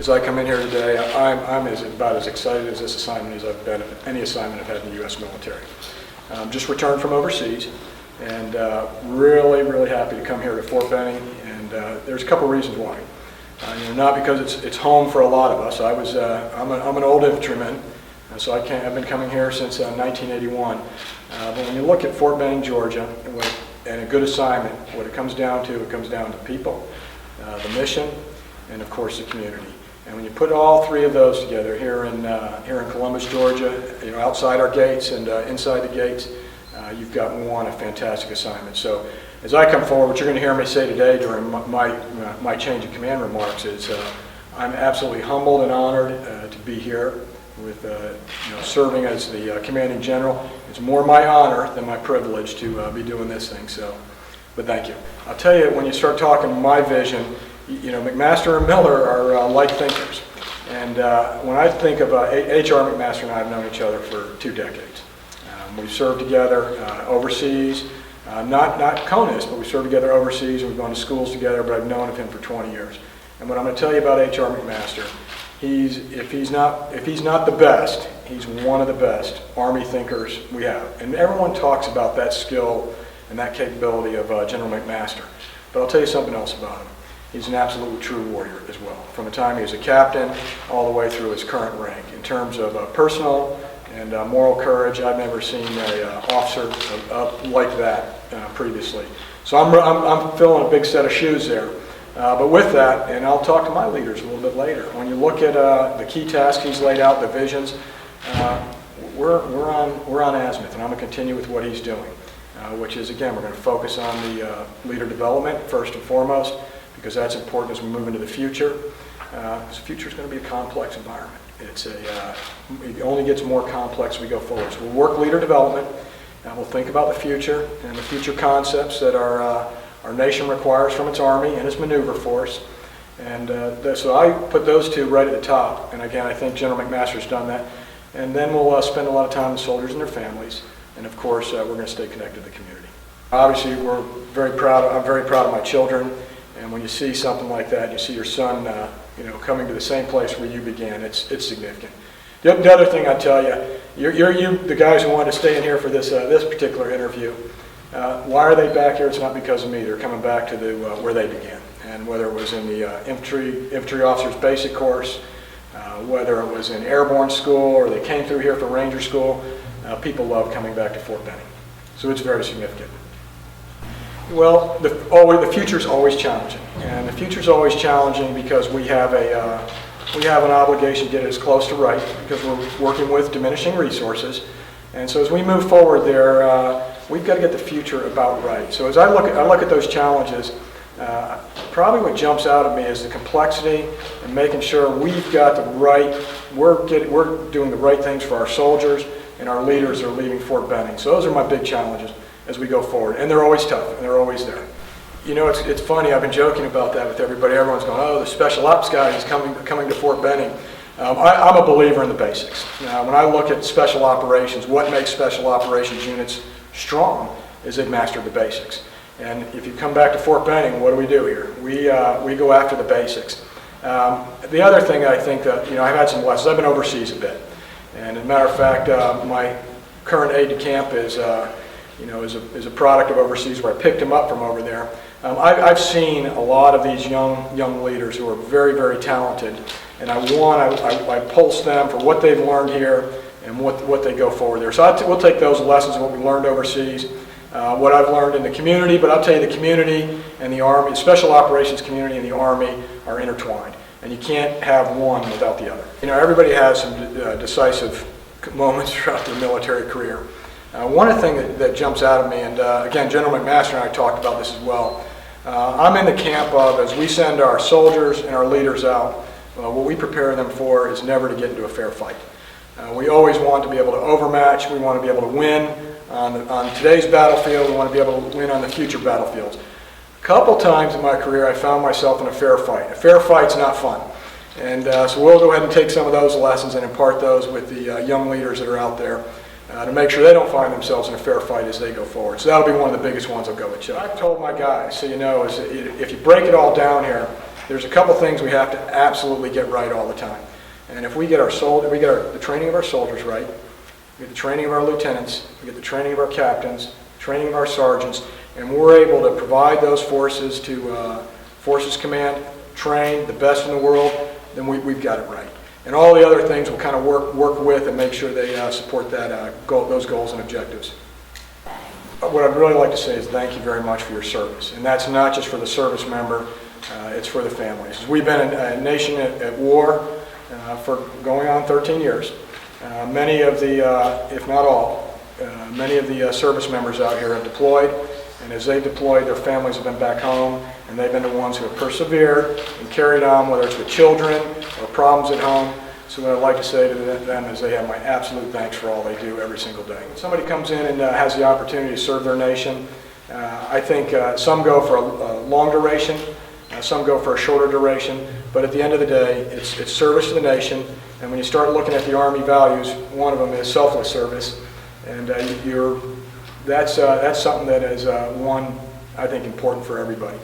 As I come in here today, I'm about as excited as this assignment as I've been at any assignment I've had in the U.S. military. Just returned from overseas, and really happy to come here to Fort Benning. And there's a couple reasons why. Not because it's home for a lot of us. I'm an old infantryman, so I've been coming here since 1981. But when you look at Fort Benning, Georgia, and a good assignment, what it comes down to people, the mission, and of course the community. And when you put all three of those together here in Columbus, Georgia, outside our gates and inside the gates, you've got a fantastic assignment. So as I come forward, what you're going to hear me say today during my change of command remarks is I'm absolutely humbled and honored to be here with serving as the commanding general. It's more my honor than my privilege to be doing this thing. But thank you. I'll tell you, when you start talking my vision, McMaster and Miller are like thinkers. And when I think of H.R. McMaster and I have known each other for 2 decades. We've served together overseas, not CONUS, but we served together overseas. We've gone to schools together, but I've known of him for 20 years. And what I'm going to tell you about H.R. McMaster, if he's not the best, he's one of the best Army thinkers we have. And everyone talks about that skill and that capability of General McMaster. But I'll tell you something else about him. He's an absolutely true warrior as well, from the time he was a captain all the way through his current rank. In terms of personal and moral courage, I've never seen an officer like that previously. So I'm filling a big set of shoes there. But with that, and I'll talk to my leaders a little bit later, when you look at the key tasks he's laid out, the visions, we're on azimuth, and I'm going to continue with what he's doing, which is, again, we're going to focus on the leader development first and foremost, because that's important as we move into the future. Because the future is going to be a complex environment. It only gets more complex as we go forward. So we'll work leader development, and we'll think about the future and the future concepts that our nation requires from its Army and its maneuver force. And so I put those two right at the top. And again, I think General McMaster's done that. And then we'll spend a lot of time with soldiers and their families. And of course, we're going to stay connected to the community. Obviously, I'm very proud of my children. And when you see something like that, you see your son, coming to the same place where you began, it's significant. The other thing I tell you, you're the guys who wanted to stay in here for this particular interview. Why are they back here? It's not because of me. They're coming back to where they began, and whether it was in the infantry officers basic course, whether it was in airborne school, or they came through here for Ranger School, people love coming back to Fort Benning. So it's very significant. Well, the future is always challenging, and the future is always challenging because we have an obligation to get it as close to right, because we're working with diminishing resources, and so as we move forward there, we've got to get the future about right. So as I look at those challenges, probably what jumps out at me is the complexity and making sure we've got the right, we're doing the right things for our soldiers and our leaders that are leaving Fort Benning. So those are my big challenges as we go forward, and they're always tough, and they're always there. It's funny, I've been joking about that with everybody. Everyone's going, oh, the special ops guy is coming to Fort Benning. I'm a believer in the basics. When I look at special operations, what makes special operations units strong is they've mastered the basics. And if you come back to Fort Benning, what do we do here? We go after the basics. The other thing I think that, I've had some lessons. I've been overseas a bit. And as a matter of fact, my current aide-de-camp is a product of overseas, where I picked him up from over there. I've seen a lot of these young leaders who are very talented, and I pulse them for what they've learned here and what they go forward there. So we'll take those lessons of what we learned overseas, what I've learned in the community, but I'll tell you, the community and the Army, the Special Operations community and the Army are intertwined, and you can't have one without the other. Everybody has some decisive moments throughout their military career. One thing that jumps out at me, and again, General McMaster and I talked about this as well, I'm in the camp of, as we send our soldiers and our leaders out, what we prepare them for is never to get into a fair fight. We always want to be able to overmatch. We want to be able to win on today's battlefield. We want to be able to win on the future battlefields. A couple times in my career, I found myself in a fair fight. A fair fight's not fun. And so we'll go ahead and take some of those lessons and impart those with the young leaders that are out there, to make sure they don't find themselves in a fair fight as they go forward. So that'll be one of the biggest ones I'll go with, Chuck. I've told my guys, so is if you break it all down here, there's a couple things we have to absolutely get right all the time. And if we get the training of our soldiers right, we get the training of our lieutenants, we get the training of our captains, training of our sergeants, and we're able to provide those forces to Forces Command, train the best in the world, then we've got it right. And all the other things will kind of work with and make sure they support those goals and objectives. What I'd really like to say is thank you very much for your service. And that's not just for the service member, it's for the families. We've been a nation at war for going on 13 years. Many of the, if not all, many of the service members out here have deployed, and as they've deployed, their families have been back home, and they've been the ones who have persevered and carried on, whether it's with children or problems at home. So what I'd like to say to them is they have my absolute thanks for all they do every single day. When somebody comes in and has the opportunity to serve their nation, I think some go for a long duration, some go for a shorter duration, but at the end of the day, it's service to the nation. And when you start looking at the Army values, one of them is selfless service, and that's something that is one, I think, important for everybody.